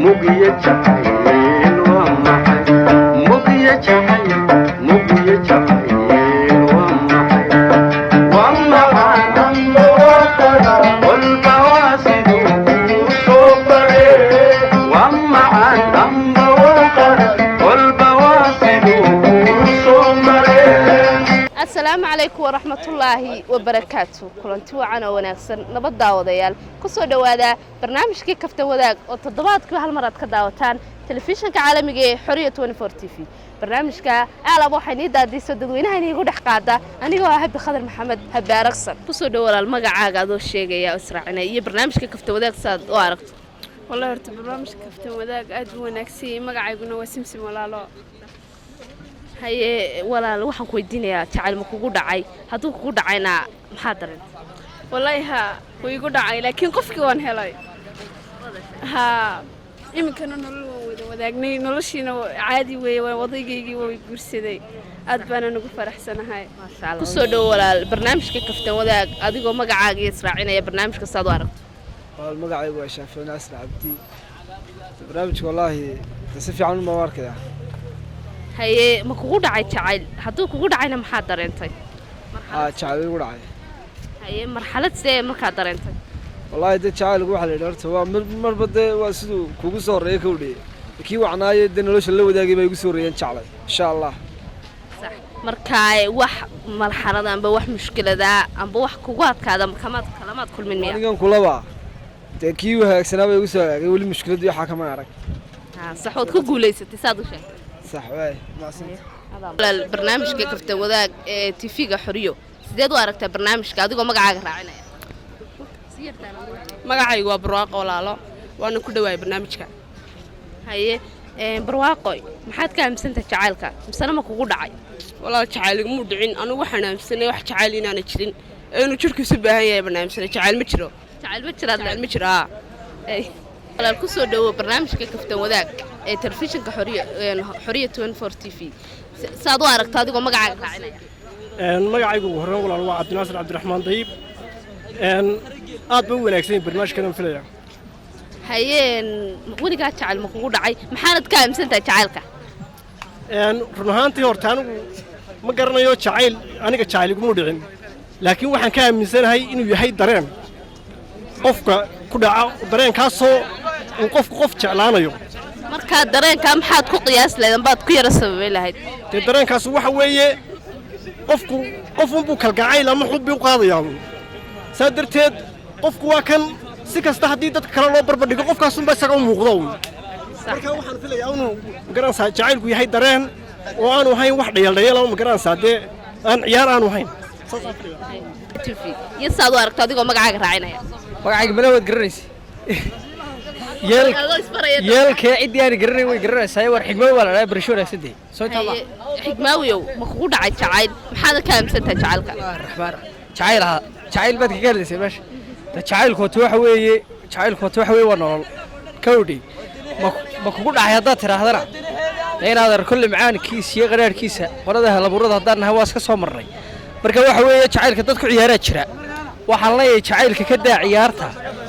mugiye jacayl waa maxay mugiye jacayl mugiye jacayl waa maxay waa maxay walba waa siduu soo baray waa maxay walba waa siduu soo baray. السلام عليكم ورحمة الله وبركاته كلنتي وعنا وناكسن نبض داوديال كسو دوادا برنامج كي كفته وداق وتضباط كل هالمرات كداوتان تلفزيون كعالمي حرية 24 تي في برنامج كا على ابو حنيدا دي سدوينها اني يقول قاده انيغو هبي خضر محمد هبي ارقصن كسو دوالا المغعاغا ادو شيغيا اسرعنا iyo barnaamijka kafta wadaag saad oo aragto والله horta barnaamijka kafta wadaag aad u wanaagsan magacayguna waa simsim walaalo haye walaal waxaan ku weydiinayaa jacayl ma kugu dhacay hadduu kugu dhacayna maxaa dareentay wallahi ha way igu dhacay laakiin qofkii waan helay ha iminkana nolol waan wada wadaagnay noloshiina caadi weeye waa wadaygaygi way guursaday aad baan ugu faraxsanahay maasha Allah ku soo dhaw walaal barnaamijka kaftan wadaag adigoo magacaaga israacinaya barnaamijka saad u aragto walaal magacaygu waa Shaafici Nasir Cabdi barnaamijka wallahi si fiican uma arkaya haye ma kugu dhacay jacayl hadduu kugu dhacayna maxaa dareentay jacayl igu dhacay haye marxalad see markaa dareentay wallahi dad jacayl waxa la yiraahdo waa marba waa sidoo kugu soo horeeyay kowdii kii wacnaayay dad nolosha la wadaagay bay igu soo horeeyeen jacayl insha Allah sax markaa wax marxalad amba wax mushkilada amba wax kugu adkaada kalamaad kulmin miya anigan kulaba kii wanaagsanaa bay igu soo hagaagay wali mushkilad waxa kama arag sax wad ku guuleysatay saad u sheegtay صح واي ما سنت البرنامج كفته وذاك تيفيغا حريو sideed u aragtaa barnaamijka adigoo magacaaga raacinaya magacaygu waa barwaaqo walaalo waana ku dhawaay barnaamijka haye barwaaqo maxaad ka aaminsantahay jacaylka misana ma kugu dhacay walaal jacayl iguma dhicin anigu waxaan aaminsanay wax jacayl inaana jirin inuu jirkiisu baahan yahay barnaamijka jacayl ma jiro jacayl ma jiro walaal ku soo dhawo barnaamijka kaftan wadaag ee telefishinka xoriya 24 TV saad u aragtaa adigoo magacaaga raacinaya magacaygu horreyn walaal waa Cabdinaasir Cabdiraxmaan Dayib aad buu wanaagsan barnaamijkan filaya hayeen weligaa jacayl ma kugu dhacay maxaad ka aaminsantahay jacaylka run ahaantii horta anigu ma garanayo jacayl aniga jacayl iguma dhicin laakiin waxaan ka aaminsanahay inuu yahay dareen qofka ku dhaca dareenkaasoo uu qofku qof jeclaanayo marka dareenka maxaad ku qiyaas leedan baad ku yara sababay lahayd dareenkaas waxa weeye qofku buu kalgacayl ama xubbi u qaadayaa saadarteed qofku waa kan si kasta hadii dadka kale loo barbardhigo qofkaas unba isaga u muuqdo marka waxaan filayaa inuu garanaysaa jacaylku yahay dareen oo aanu ahayn wax dhayaldhayal ama garanaysaa dee aan ciyaar aanu ahayn yasaad u aragto adigoo magacaaga raacinaya magacayga malaawad garanaysa yeelkee cidii aan garanay way garanaysaa war xigmad wala la barsho wanaagsantii soo taaba xigmaawiyow ma kugu dhacay jacayl maxaad ka aaminsantahay jacaylka jacayl baad ka gaaraysaa meesha jacaylku waxa weeye waa nolol kowdhi ma kugu dhacay haddaad tiraahdana inaad kulle macaankiisa iyo qaraarkiisa qolada halaburada haddaan nahay waa iska soo marnay marka waxa weeye jacaylka dadku ciyaaraa jira waxaan leeyahay jacaylka ka daa ciyaarta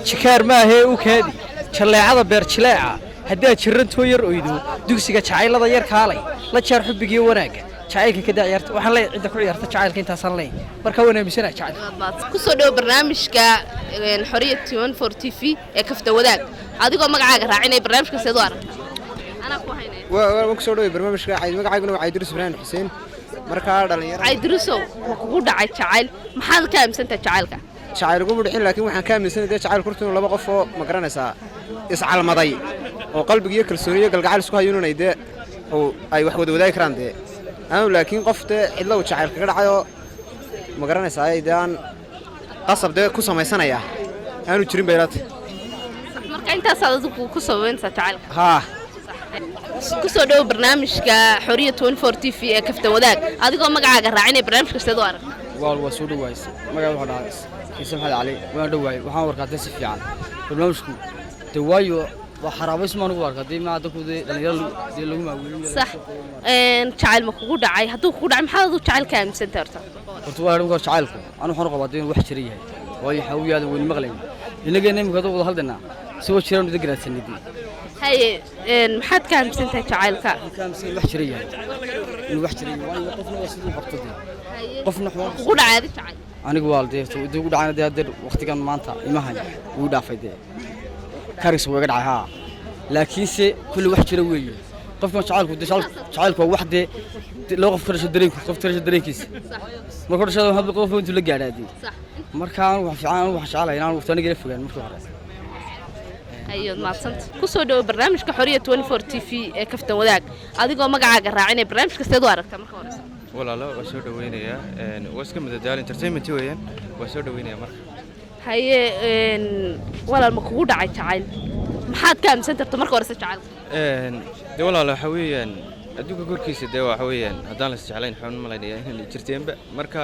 jikaar maahee u kaadi jaleecada beer jileeca haddii jirantoo yar oydo dugsiga jacaylada yar kaalay la jeer xubbigiyo wanaaga jacaylka ka daa ciyaarta waxaan leeyahay cidda ku ciyaarta jacaylka intaasaan leeyahay marka waan aaminsanahay jacaylka ku soo dhaw barnaamijka xoriya 24 TV ee kafta wadaag adigoo magacaaga raacinay barnaamijka sidoo aragta ana ku haynay waan ku soo dhaw barnaamijka magacayguna waa Cabdirus Ibrahim Xuseen marka dhalinyaro Cabdirusow ma kugu dhacay jacayl maxaad ka aaminsantahay jacaylka jacayl ugu dhicin laakiin waxaan ka aaminsanahay jacayl kurtuna laba qof oo ma garanaysaa iscalmaday oo qalbiga kalsooniyo galgacal isku hayuunay de oo ay wax wada wadaagi karaan de aan laakiin qofte cidla uu jacayl kaga dhacayo ma garanaysaa ay daan qasab de ku samaysanaya aanu jirin bayraad marka intaas aad ku sameynaysaa jacaylka ha ku soo dhaw barnaamijka xoriya 24 TV ee kafta wadaag adigoo magacaaga raacinay barnaamijka sidoo aragta waa soo dhaways magaca waxa dhacays Xisam Xad Ali waan dhawaay waxaan warkaatay si fiican barnaamijku dawaayo وحرام اسمه نقول كذي ما أعتقد دليل لهم أقولين صح شعل مكوجود عاي هتو كوجود عم حاضر شعل كام سنترته كنتوا أنا مقول شعلكم أنا حرق بعدين وحشريه وهي حوي هذا والمغلين اللي جينا مقدور هذا soo jiraan u deganaadsanidii haye maxaad ka aaminsantahay jacaylka kaamsi wax jirayaan inuu wax jirayaan waa qofna waa sidii qabtay qofna ugu dhacay jacayl anigu waalday ugu dhacay hadda waqtigan maanta imahan uu dhaafay karis way dhacay ha laakiin se kulli wax jira weeye qofka jacaylku wax de loo qof kala dareen qof kala dareenkiisa marka dhashada hab qof intuu la gaadhay marka aan wax fiican wax jecelahay inaan waqtiga fogaan markii hore ayo maasanta ku soo dhaw barnaamijka xoriyad 24 TV ee kaftan wadaag adigoo magacaaga raacinay barnaamijka sidoo aragta marka hore walaalo waa soo dhaweynaya waa iska madadaal entertainment weeyaan waa soo dhaweynaya marka haye walaal ma kugu dhacay jacayl maxaad ka aaminsan tarto marka hore jacayl de walaalo waxa weeyaan adduunka korkiisa de waxa weeyaan haddaan la jeclayn xun malaynaya inay jirteenba marka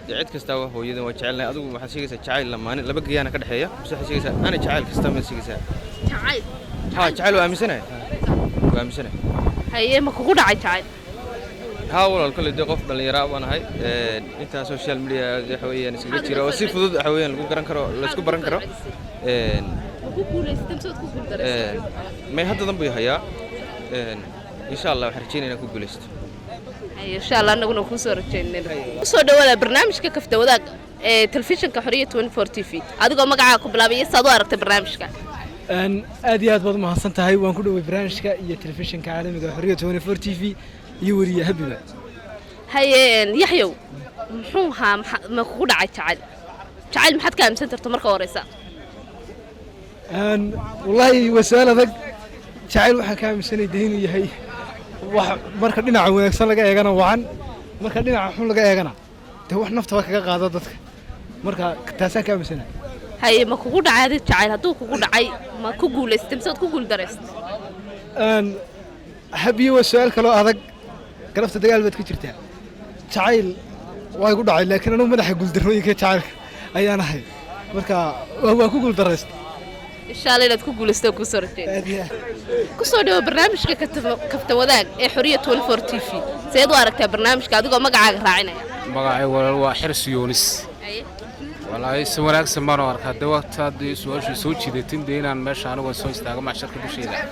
cid kasta waa hooyadan waa jecelnay adigu waxaad sheegaysaa jacayl lamaane laba gayana ka dhaxeeya mise waxaad sheegaysaa ana jacayl kasta ma sheegaysaa jacayl ha jacayl waa aaminsanahay haye ma kugu dhacay jacayl ها والله كل ده قف باليرا وأنا هاي أنت سوشيال ميديا حواليا نسكت كتير وسي فضود حواليا نقول كران كرو لسكو بران كرو ما هذا ضمبي هيا إن شاء الله حرجيني أنا كوب ليست إن شاء الله نقول نكون صورتين وصور ولا برنامج ككفته وذاك تلفزيون كحرية 24 تي في هذا قام معاكم بلا بيس صادوا أركت برنامجك أن أديات بعض ما حصلت هاي وأنا كله برنامجك هي تلفزيون كعالمي كحرية 24 تي في يوري هببة هاي يحيو محوها ما كود عاد تعال ما حد كان سنتر تمرك ورثة أن والله وسألة ذاك تعال واحد كان سنة دهين هي واحد مركز لنا عوين صار لقى يجانا وعن مركز لنا عحون لقى يجانا ده واحد نفط وقت قاعدة ذاك مركز تاسع كام سنة هاي ما كود عاد تعال هدوك كود عاي ما كقول استمسات كقول درست أن حبي وسأل كلو هذاك قرفت دجال بيت كتيرتها تعال واي قول عيل لكن أنا ما راح أقول دروي كتعال أي أنا هاي مركا هو أقول درست إن شاء الله لا تقول استوى كسرتين كسر برنامج كفت وذاك حرية 24 تي في سيدو أركت برنامج كذا ما قاعد راعينا مقاعي ولا حرس يونس والله سوالك سمارة أركت دوت هذا سوالش سوتشي ده تندين عن مش أنا وسوي استعمل مع شركة بشيلة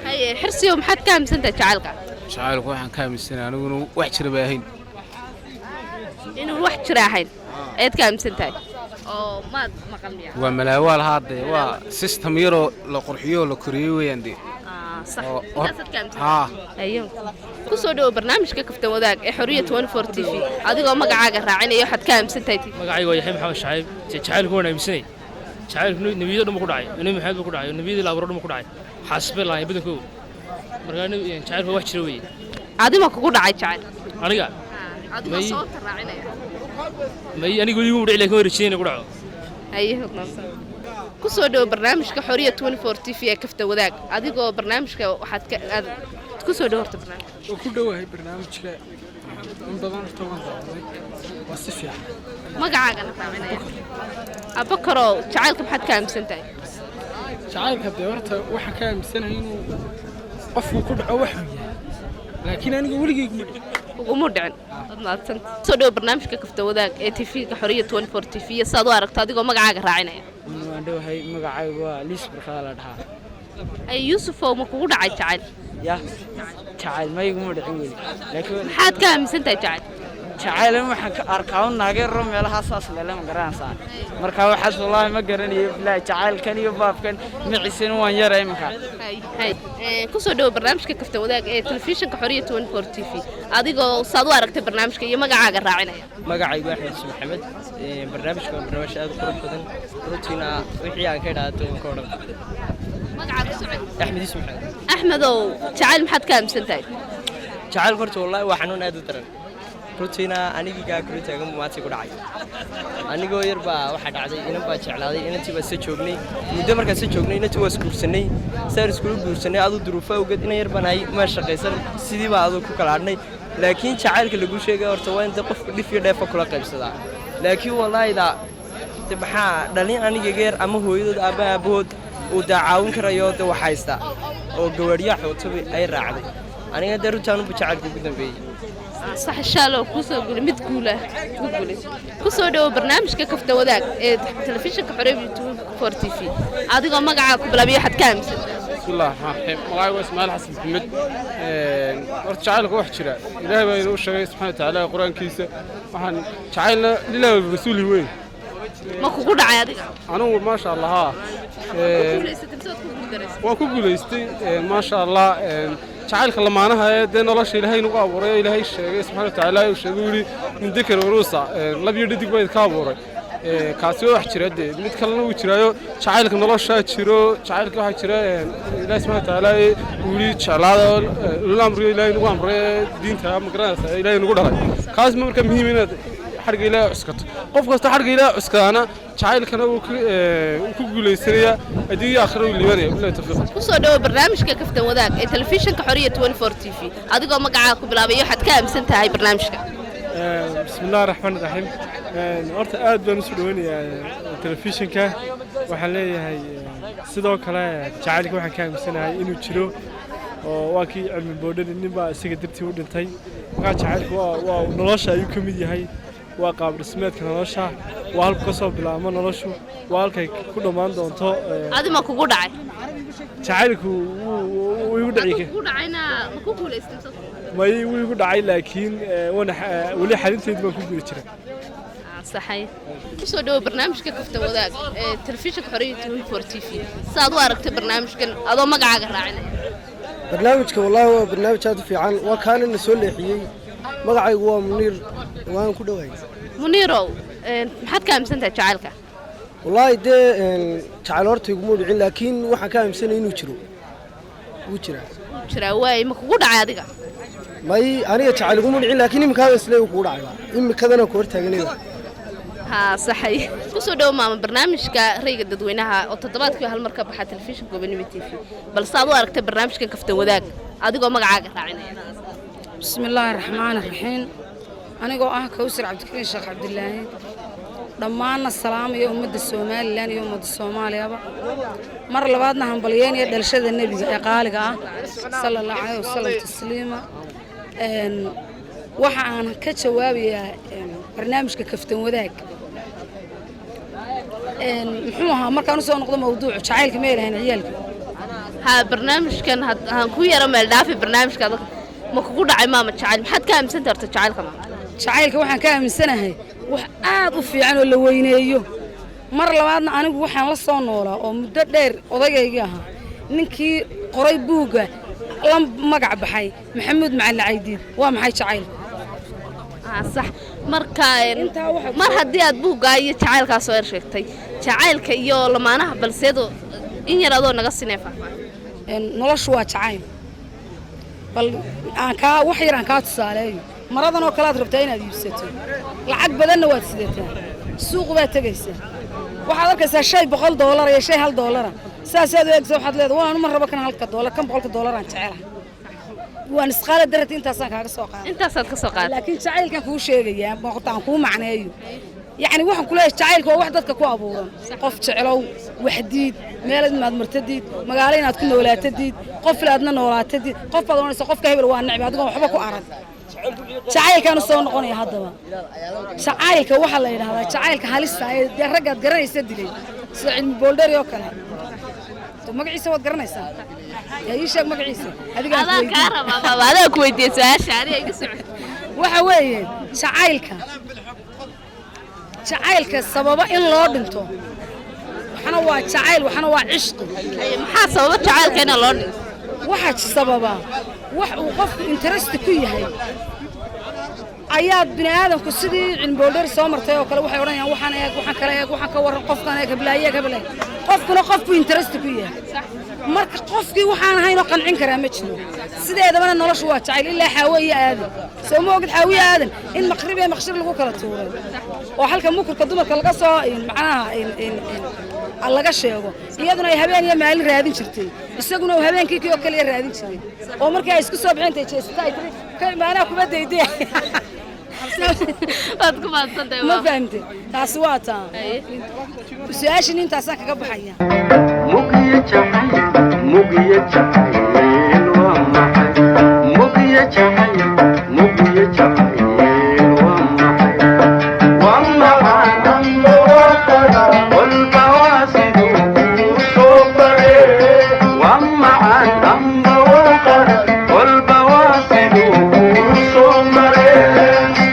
هاي حرس يوم حد كام سنة تعالك شعارك واحد كام سنة أنا أقول واحد شرباهين إنه واحد شراهين إيه كام سنة أو ما قلني وملاوال هذا وسيستم يرو لقرحيو لكوريو يندي صح كام سنة أيوه كسودو برنامج كفت وذاك حرية 24 تي في هذا ما قاعد راعينا يحد كام سنة تي مقاعي ويحيى محمد شعيب شعيل هو نبيسني شعيل نبيذ دم كوداي نبي محمد كوداي نبيذ الأبرار دم كوداي حاسب الله يبدو كو مركان يعني شعيل هو واحد شروي هذا ما كوداي شعيل أنا قا هذا صوت راعينا ما أنا يقول يقول عليك هو رشينا كوداي أيه نص كسودو برنامج كحرية 24 تي في كفت وذاك هذا برنامج كواحد كسودو هرت برنامج وكله هاي برنامج كا من بدن طبعا وصفيا ما قاعد أنا راعينا أبكروا شعالكم حد كام سنتين شعالك بدورته واحد كام سنة إنه قفوا كل عوحمية لكن أنا أقول لك ومدعن ما تنت صدق برنامج كفت وذاك تي في كحرية 24 تي في صادوا أركت هذا ما قاعد راعينا عنده هاي مقاعي وليس برخالة لها أي يوسف وما كود عاي تعال يا تعال ما يقوم بدعوي لكن حد كام سنتين تعال تعال ما حك أركان ناقر رم يلا حساس لا ما قران صار مركب حس والله ما قرني لا تعال كان يباب كان معسين وان يرى مكان هاي كسودو برنامج كفت وذاك تلفزيون كحرية 24 تي في هذا صادوا أركت برنامج كي ما قاعد راعينا مقاعي واحد اسمه محمد برنامج هذا قرب بدن روتينا وحيا كذا توم كورم مقاعد سعد أحمد اسمه أحمد أو تعال محد كام سنتين تعال قلت والله وحنون هذا ترى روتينا أنا جا كروتي أقوم ما تقول عاي أنا جو يربا واحد عادي أنا باجي على هذه أنا تبى سجوني مدمر كان سجوني أنا تبى سكول سني سير سكول سني هذا ظروفه وقد أنا يربا ناي ما شقيسر سيدي بعضه كلارني لكن تعال كل جوشة جا أرتوان أنت قف اللي في دافع كل قبل صدا لكن والله إذا تبحى دلين أنا جير أما هو يد أبا أبود ودعاون كريات وحيستا وجواريا حوتبي أي رعدي أنا قدرت أنا بتعال جدا بي صح إن شاء الله كوسو قولي متقولة تقولي كوسو دو برنامج كفته وذاك تلفزيون كحرية فور تي في هذا قام مقعد قبل أبي حد كامل بسم الله الرحمن الرحيم والله واسماعيل حسن محمد horta jacaylka wax jira ilaahay baa inoo sheegay subxaana watacaala qur-aankiisa waxaan jacaylna lillahi wa rasuuli weyn ma kugu dhacay adiga anugu maasha allah waan ku guulaystay maasha allah jacaylka lamaanaha ee dee nolosha ilaahay nagu abuuray oo ilaahay sheegay subxaana watacaala uu sheegay yidhi min dikr waruusa lab iyo dhadig baa idinka abuuray kaasi wax jira dee mid kalena uu jiraayo jacaylka nolosha jiro jacaylka waxa jira ilaahay subxaana watacaala uu yidhi jeclaada lulamriga ilaahay nagu amray diinta ma garanaysa ilaahay nagu dhalay kaas marka muhiim inaad xarga ilaahay cuskato qof kasta xarga ilaahay cuskana jacaylkana uu ku guuleysanaya adii aakhiro uu liibanaya billahi tawfiiq ku soo dhawo barnaamijka kaftan wadaag ee telefishinka xoriyat 24 TV adigoo magacaaga ku bilaabay waxaad ka aaminsan tahay barnaamijka bismillaahir rahmaanir rahiim horta aad baan u soo dhaweynayaa telefishinka waxaan leeyahay sidoo kale jacaylka waxaan ka aaminsanahay inuu jiro oo waa kii cilmi boodhani ninbaa isaga dartii u dhintay marka jacaylku waa nolosha ayuu ka mid yahay waa qaab dhismeedka nolosha waa halka ka soo bilaabmo noloshu waa halkay ku dhammaan doonto adima kugu dhacay jacaylku wuu igu dhacay kugu dhacayna ma ku guuleystay may wuu igu dhacay laakiin wana wali xalinteed baan ku guuli jiray صحيح kusoo dhawo barnaamijka kaftan wadaag ee telefishinka xoriyat 24 TV saad u aragtay barnaamijkan adoo magacaaga raacinay barnaamijka wallahi waa barnaamij aad u fiican waa kaanina soo leexiyay magacaygu waa Muniir waan ku dhawaay Muniirow maxaad ka aaminsantahay jacaylka wallahi dee jacayl horta igu mudicin laakiin waxaan ka aaminsanahay inuu jiro wuu jiraa waay ma kugu dhacay adiga may aniga jacayl igu mudicin laakiin imikaada islee uu kugu dhacay imikadana ku hortaaganayba ها صحيح كسو دو ماما برنامجك ريق ددوينها oo toddobaadkii hal mar ka baxa telefishinka Gobonimo TV bal saad u aragtay barnaamijkan kaftan wadaag adigoo magacaaga raacinaya bismillaahir rahmaanir rahiim anigoo ah Kawsar Cabdikariin Sheekh Cabdillaahi dhammaan salaamayo ummadda Soomaaliland iyo ummadda Soomaaliyaba mar labaadna hambalyeynaya dhalashada nabiga ee qaaliga ah sallallahu alayhi wasallam tasliima waxa aan ka jawaabayaa barnaamijka kaftan wadaag muxuu ahaa markaan soo noqdo mawduuca jacaylka ma ilahayn ciyaalka ha barnaamijkan aan ku yara meel dhaafi barnaamijka ma kugu dhacay maama jacayl maxaad ka aaminsantahay horta jacaylka ma jacaylka waxaan ka aaminsanahay wax aad u fiican oo la weyneeyo mar labaadna anigu waxaan la soo noolaa oo muddo dheer odaygayga ahaa ninkii qoray buugga la magac baxay maxamuud macalin caydiid waa maxay jacaylka صح marka mar hadii aad buugaa iyo jacaylka soo sheegtay jacaylka iyo lamaanaha balseedo in yar adoo naga sineefa noloshu waa jacayl bal aan ka wax yar aan ka tusaaleeyo maradan oo kala aad rabtaa inaad iibsato lacag badanna waad sidataa suuq baad tagaysaa waxaad arkaysaa shay $100 iyo shay $1 saasaad u eegso waxaad leedahay waan ma rabo kan $1 kan $100 aan jecelahay waan isqaala darati intaasaan kaaga soo qaaday intaasaad ka soo qaaday laakiin jacaylkan kuu sheegaya baqtaan kuu macneeyo يعني waxaan ku leeyahay jacaylku waa wax dadka ku abuuran qof jeclow waxdiid meel aad martadiid magaalo inaad ku noolaatadiid qof laadna noolaatadiid qof baad oonaysa qofka hebel waa nacbi adiga waxba ku arag jacaylkan soo noqonaya hadaba jacaylka waxa la yiraahdaa jacaylka halista ee ragad garanaysa dilay sida cilmi boolder iyo kale magaciisa wad garanaysaa yaa ii sheeg magaciisa adiga adaa ku weydiiyay su'aasha adiga iga socod waxa weeye jacaylka sababa in loo dhinto waxana waa jacayl waxana waa cishq maxaa sababa jacaylka in loo dhinto waxa sababa wax uu qof interest ku yahay ayaad bini aadamku sidii cilmi boolder soo martay oo kale waxay oranayaan waxaan eeg waxaan kale eeg waxaan ka waran qofkan eeg hablaayay hablaay qofkuna qofku interest ku yahay marka qofkii waxaan ahayn oo qancin karaa ma jiro sideedaba noloshu waa jacayl ilaa xaawiye aadan soo ma ogid xaawiye aadan in maqrib iyo maqshir lagu kala tuuray oo halka mukurka dumarka laga soo macnaha laga sheego iyaduna ay habeen iyo maalin raadin jirtay isaguna uu habeenkii kii oo kale raadin jiray oo markii ay isku soo bixintay jeestay ka maana kuma deeday waad ku maadsantahay ma fahamtay taas waa taa su'aashin intaas kaga baxaya mugiye jacayl waa maxay mugiye jacayl